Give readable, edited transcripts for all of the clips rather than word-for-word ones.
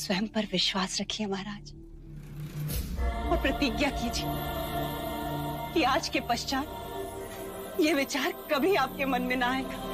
स्वयं पर विश्वास रखिए महाराज और प्रतिज्ञा कीजिए कि आज के पश्चात ये विचार कभी आपके मन में ना आएगा।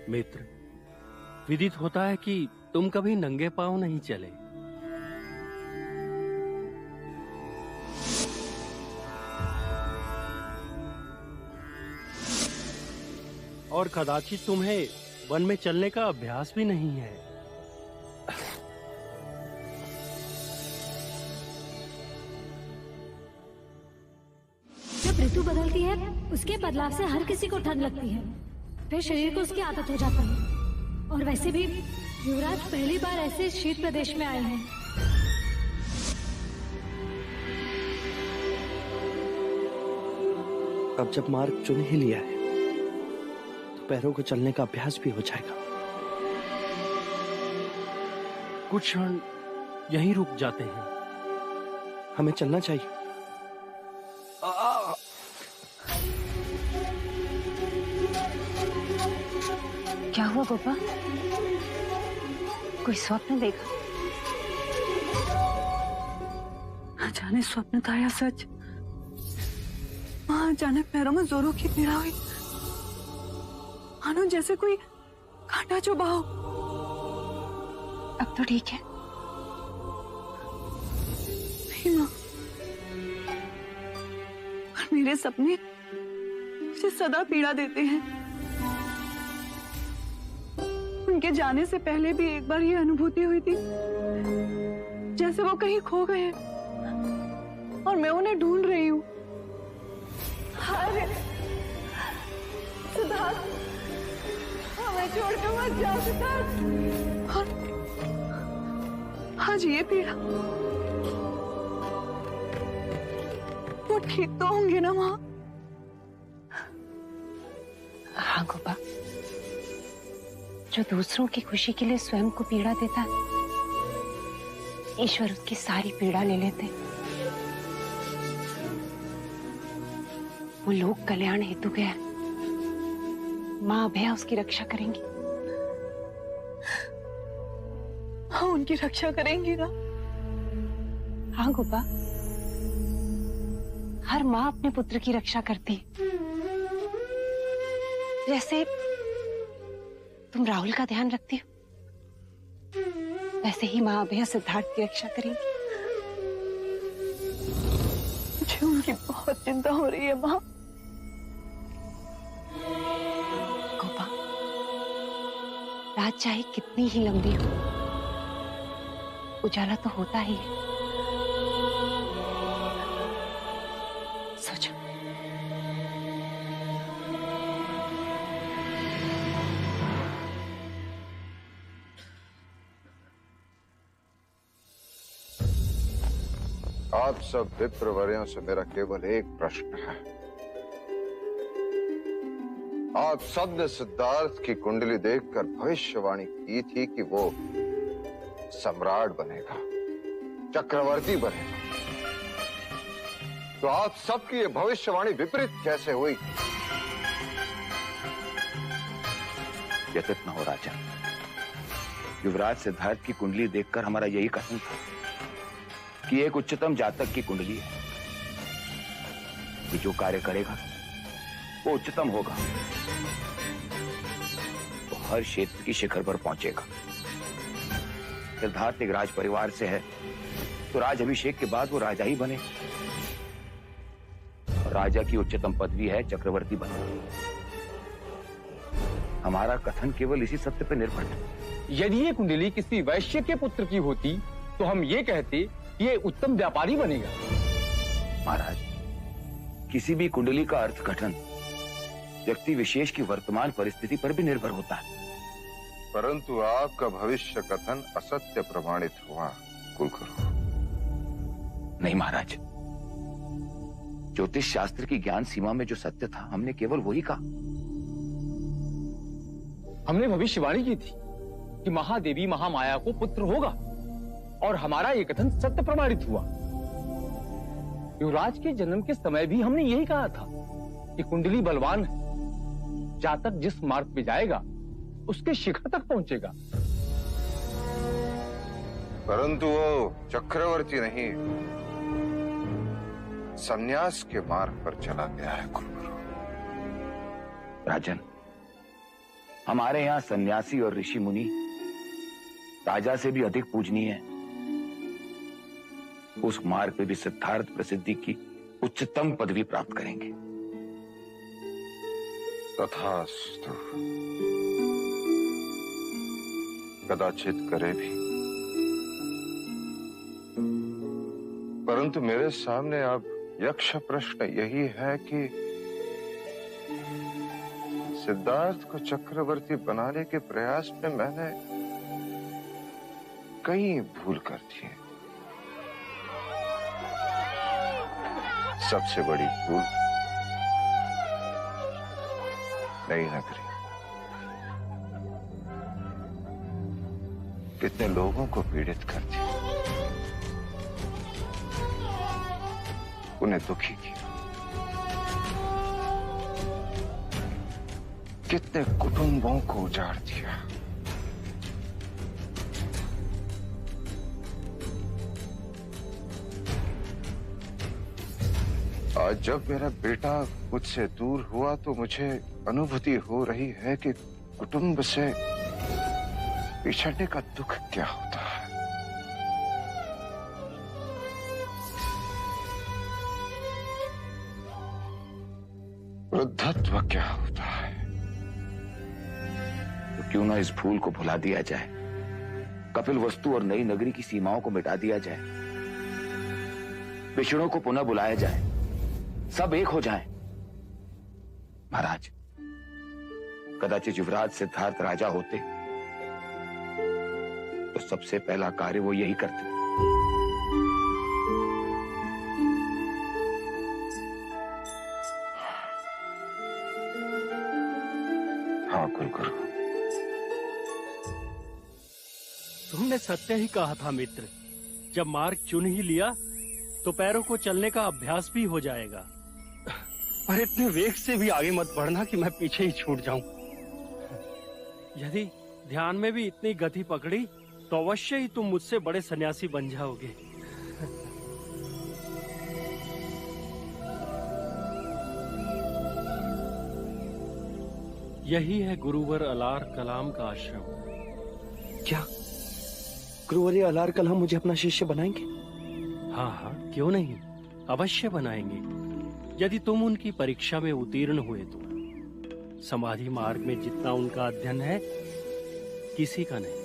मित्र, विदित होता है कि तुम कभी नंगे पांव नहीं चले। और कदाचित तुम्हें वन में चलने का अभ्यास भी नहीं है। जब ऋतु बदलती है उसके बदलाव से हर किसी को ठंड लगती है, फिर शरीर को उसकी आदत हो जाता है। और वैसे भी युवराज पहली बार ऐसे शीत प्रदेश में आए हैं। अब जब मार्ग चुन ही लिया है तो पैरों को चलने का अभ्यास भी हो जाएगा। कुछ क्षण यहीं रुक जाते हैं। हमें चलना चाहिए। क्या हुआ गोपा? कोई स्वप्न देखा? न जाने स्वप्न था या सच। वहां अचानक पैरों में जोरों की पीड़ा हुई, मानो जैसे कोई कांटा चुभा हो। अब तो ठीक है? नहीं माँ, पर मेरे सपने मुझे सदा पीड़ा देते हैं। उनके जाने से पहले भी एक बार ये अनुभूति हुई थी जैसे वो कहीं खो गए और मैं उन्हें ढूंढ रही हूँ। अरे सिद्धार्थ, हमें छोड़कर मत जा सिद्धार्थ। और आज ये पीड़ा, वो ठीक तो होंगे ना माँ? हाँ गोपा, जो दूसरों की खुशी के लिए स्वयं को पीड़ा देता है, ईश्वर उसकी सारी पीड़ा ले लेते। वो लोक कल्याण हेतु गया, माँ अभया उसकी रक्षा करेंगी। हाँ, उनकी रक्षा करेंगी ना? हाँ गोपा, हर माँ अपने पुत्र की रक्षा करती है। जैसे तुम राहुल का ध्यान रखती हो, वैसे ही माँ अभया सिद्धार्थ की रक्षा करेंगी। मुझे उनकी बहुत चिंता हो रही है माँ। गोपा, रात चाहे कितनी ही लंबी हो, उजाला तो होता ही है। सोचो, आप सब विप्रवर्यों से मेरा केवल एक प्रश्न है। आप सब ने सिद्धार्थ की कुंडली देखकर भविष्यवाणी की थी कि वो सम्राट बनेगा, चक्रवर्ती बनेगा। तो आप सबकी ये भविष्यवाणी विपरीत कैसे हुई? व्यतीत न हो राजा। युवराज सिद्धार्थ की कुंडली देखकर हमारा यही कथन था कि एक उच्चतम जातक की कुंडली है कि जो कार्य करेगा वो उच्चतम होगा, वो हर क्षेत्र की शिखर पर पहुंचेगा। सिद्धार्थ एक राज परिवार से है तो राज अभिषेक के बाद वो राजा ही बने। और राजा की उच्चतम पदवी है चक्रवर्ती बनना। हमारा कथन केवल इसी सत्य पर निर्भर है। यदि ये कुंडली किसी वैश्य के पुत्र की होती तो हम ये कहते कि ये उत्तम व्यापारी बनेगा। महाराज, किसी भी कुंडली का अर्थ-घटन व्यक्ति विशेष की वर्तमान परिस्थिति पर भी निर्भर होता है। परंतु आपका भविष्य कथन असत्य प्रमाणित हुआ कुलगुरु। नहीं महाराज, ज्योतिष शास्त्र की ज्ञान सीमा में जो सत्य था हमने केवल वही कहा। हमने भविष्यवाणी की थी कि महादेवी महामाया को पुत्र होगा और हमारा ये कथन सत्य प्रमाणित हुआ। युवराज के जन्म के समय भी हमने यही कहा था कि कुंडली बलवान है, जातक जिस मार्ग पे जाएगा उसके शिखर तक पहुंचेगा। परंतु वो चक्रवर्ती नहीं, संन्यास के मार्ग पर चला गया है कुलगुरु। राजन, हमारे यहाँ सन्यासी और ऋषि मुनि राजा से भी अधिक पूजनीय है। उस मार्ग पे भी सिद्धार्थ प्रसिद्धि की उच्चतम पदवी प्राप्त करेंगे। तथास्तु, कदाचित करे भी। परंतु मेरे सामने अब यक्ष प्रश्न यही है कि सिद्धार्थ को चक्रवर्ती बनाने के प्रयास में मैंने कई भूल कर दी है। सबसे बड़ी भूल नई नगरी। कितने लोगों को पीड़ित कर दिया, उन्हें दुखी किया, कितने कुटुंबों को उजाड़ दिया। आज जब मेरा बेटा मुझसे दूर हुआ तो मुझे अनुभूति हो रही है कि कुटुंब से बिछड़ने का दुख क्या होता है। वृद्धत्व क्या होता है। तो क्यों ना इस भूल को भुला दिया जाए, कपिल वस्तु और नई नगरी की सीमाओं को मिटा दिया जाए, विष्णु को पुनः बुलाया जाए, सब एक हो जाएं। महाराज, कदाचित युवराज सिद्धार्थ राजा होते तो सबसे पहला कार्य वो यही करते। हाँ कुलगुरु, तुमने सत्य ही कहा था मित्र। जब मार्ग चुन ही लिया तो पैरों को चलने का अभ्यास भी हो जाएगा। पर इतने वेग से भी आगे मत बढ़ना कि मैं पीछे ही छूट जाऊं। यदि ध्यान में भी इतनी गति पकड़ी तो अवश्य ही तुम मुझसे बड़े सन्यासी बन जाओगे। यही है गुरुवर अलार कलाम का आश्रम। क्या गुरुवर अलार कलाम मुझे अपना शिष्य बनाएंगे? हाँ हाँ, क्यों नहीं, अवश्य बनाएंगे। यदि तुम उनकी परीक्षा में उत्तीर्ण हुए तो। समाधि मार्ग में जितना उनका अध्ययन है किसी का नहीं।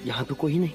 यहाँ तो कोई नहीं।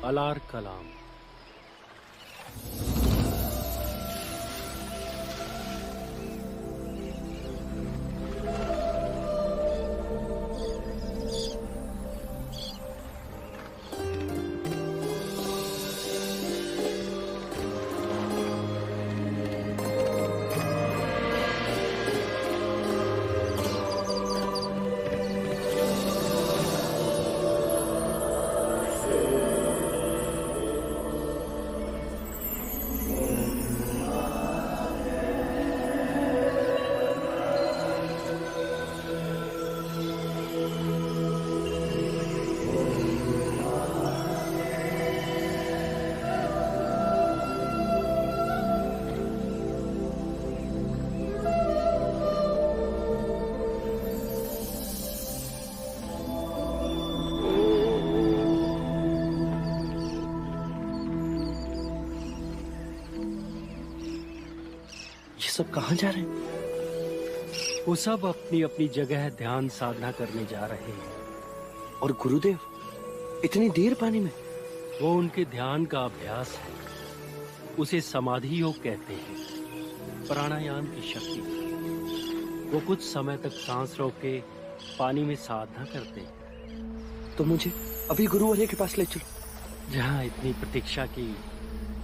अलार कलाम। सब कहाँ जा रहे हैं? वो सब अपनी अपनी जगह ध्यान साधना करने जा रहे हैं। और गुरुदेव इतनी देर पानी में? वो उनके ध्यान का अभ्यास है। उसे समाधि योग कहते हैं, प्राणायाम की शक्ति। वो कुछ समय तक सांस रोक के पानी में साधना करते हैं। तो मुझे अभी गुरुवर्य के पास ले चलो। जहाँ इतनी प्रतीक्षा की,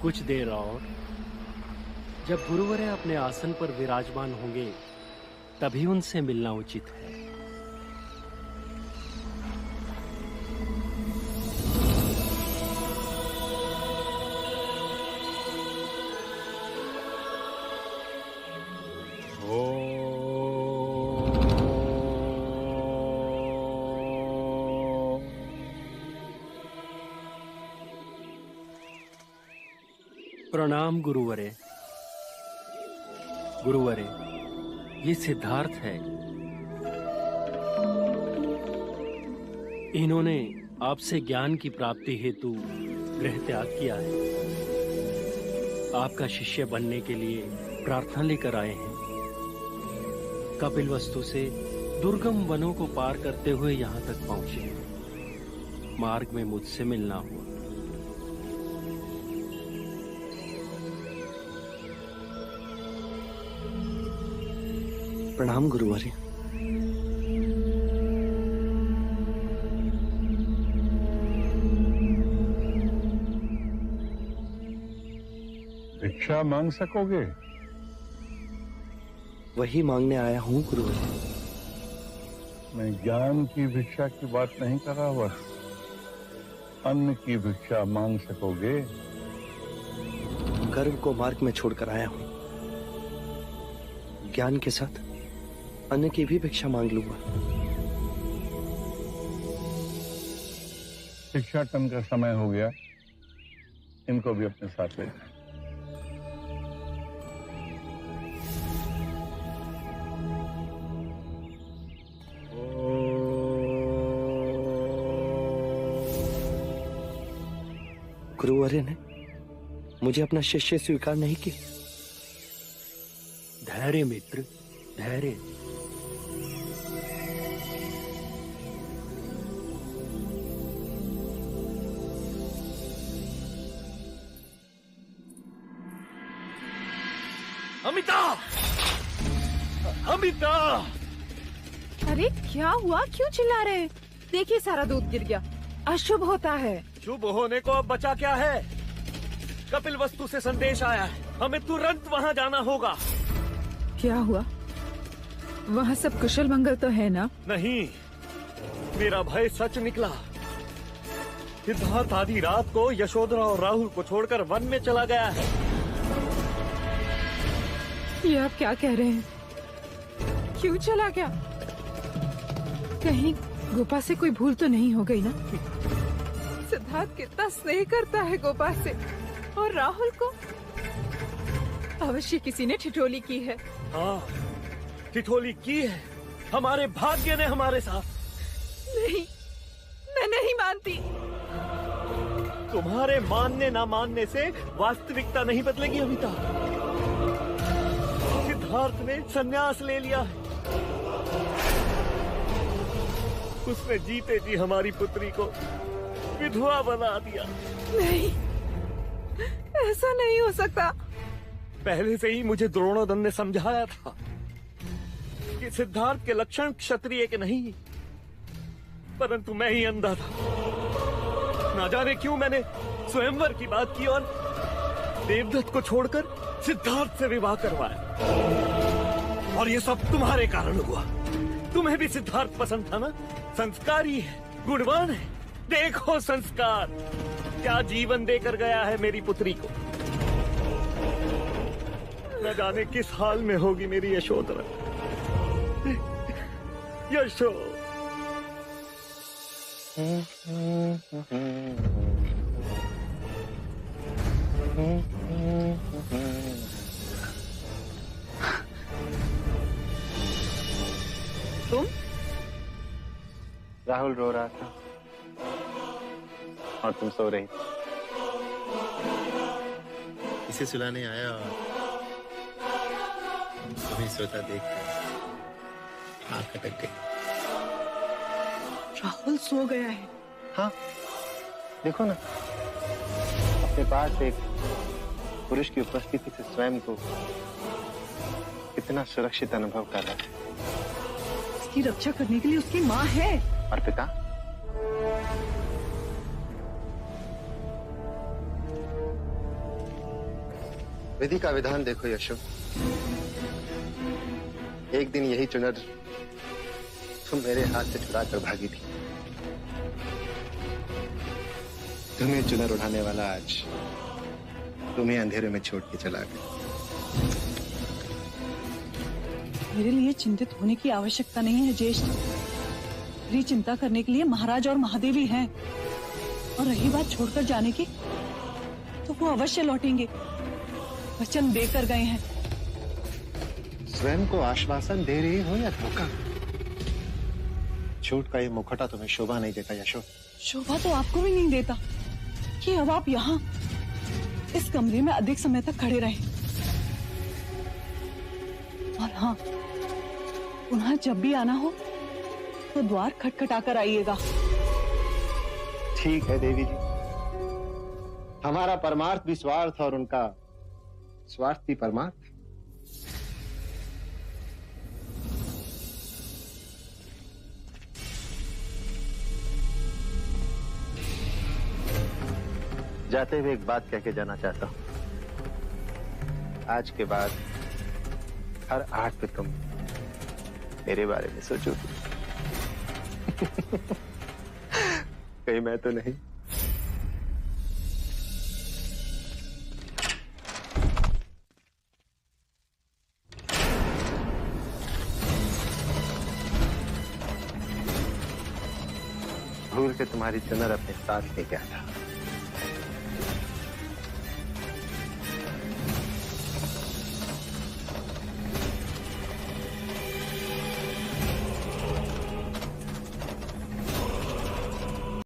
कुछ देर और। जब गुरुवर्य अपने आसन पर विराजमान होंगे तभी उनसे मिलना उचित है। प्रणाम गुरुवर्य। गुरुवर्य, ये सिद्धार्थ है। इन्होंने आपसे ज्ञान की प्राप्ति हेतु गृह त्याग किया है। आपका शिष्य बनने के लिए प्रार्थना लेकर आए हैं। कपिलवस्तु से दुर्गम वनों को पार करते हुए यहाँ तक पहुंचे। मार्ग में मुझसे मिलना हुआ। प्रणाम गुरुवर्य। भिक्षा मांग सकोगे? वही मांगने आया हूँ गुरुवर्य। मैं ज्ञान की भिक्षा की बात नहीं कर रहा, बस अन्न की भिक्षा मांग सकोगे? गर्व को मार्ग में छोड़कर आया हूँ। ज्ञान के साथ अन्न की भी भिक्षा मांग लूंगा। भिक्षाटन का समय हो गया, इनको भी अपने साथ ले जाएं। गुरुवर्य ने मुझे अपना शिष्य स्वीकार नहीं किया। धैर्य मित्र, धैर्य। अमिता! अमिता! अरे क्या हुआ? क्यों चिल्ला रहे हैं? देखिए सारा दूध गिर गया। अशुभ होता है। शुभ होने को अब बचा क्या है? कपिलवस्तु से संदेश आया है, हमें तुरंत वहाँ जाना होगा। क्या हुआ? वहाँ सब कुशल मंगल तो है ना? नहीं, मेरा भय सच निकला। सिद्धार्थ आधी रात को यशोधरा और राहुल को छोड़कर वन में चला गया है। ये आप क्या कह रहे हैं? क्यों चला गया? कहीं गोपा से कोई भूल तो नहीं हो गई ना? सिद्धार्थ कितना स्नेह करता है गोपा से, और राहुल को अवश्य किसी ने ठिठोली की है। हाँ, ठिठोली की है। हमारे भाग्य ने हमारे साथ। नहीं, मैं नहीं मानती। तुम्हारे मानने ना मानने से वास्तविकता नहीं बदलेगी अमिता। सिद्धार्थ ने संन्यास ले लिया है। उसने जीते जी हमारी पुत्री को विधवा बना दिया। नहीं, ऐसा नहीं हो सकता। पहले से ही मुझे द्रोणोदन ने समझाया था कि सिद्धार्थ के लक्षण क्षत्रिय के नहीं, परंतु मैं ही अंधा था। ना जाने क्यों मैंने स्वयंवर की बात की और देवदत्त को छोड़कर सिद्धार्थ से विवाह करवाया। और ये सब तुम्हारे कारण हुआ। तुम्हें भी सिद्धार्थ पसंद था ना? संस्कारी है, गुणवान है। देखो संस्कार क्या जीवन देकर गया है मेरी पुत्री को। न जाने किस हाल में होगी मेरी यशोधरा। यशो तुम? राहुल रो रहा था और तुम सो रही। इसे सुलाने आया और तुम्हें सोता देख आंख अटक गई। राहुल सो गया है। हाँ, देखो ना, अपने पास एक पुरुष की उपस्थिति से स्वयं को कितना सुरक्षित अनुभव कर रहा है। उसकी रक्षा करने के लिए उसकी माँ है। और पिता? विधि का विधान देखो यशो। एक दिन यही चुनर तुम मेरे हाथ से चुरा कर भागी थी। तुम्हें चुनर उड़ाने वाला आज तुम्हें अंधेरे में छोड़ के चला गया। मेरे लिए चिंतित होने की आवश्यकता नहीं है ज्येष्ठ। मेरी चिंता करने के लिए महाराज और महादेवी हैं। और रही बात छोड़कर जाने की, तो वो अवश्य लौटेंगे। वचन देकर गए हैं। स्वयं को आश्वासन दे रही हो या धोखा? झूठ का ये मुखौटा तुम्हें शोभा नहीं देता यशो। शोभा तो आपको भी नहीं देता कि अब आप यहाँ इस कमरे में अधिक समय तक खड़े रहे। और हाँ, पुनः जब भी आना हो तो द्वार खटखटाकर आइएगा। ठीक है देवी जी। हमारा परमार्थ भी स्वार्थ और उनका स्वार्थ भी परमार्थ। जाते हुए एक बात कह के जाना चाहता हूं। आज के बाद हर आठ पे तुम मेरे बारे में सोचोगे। कहीं मैं तो नहीं? भूल के तुम्हारी चुनर अपने साथ ले गया था।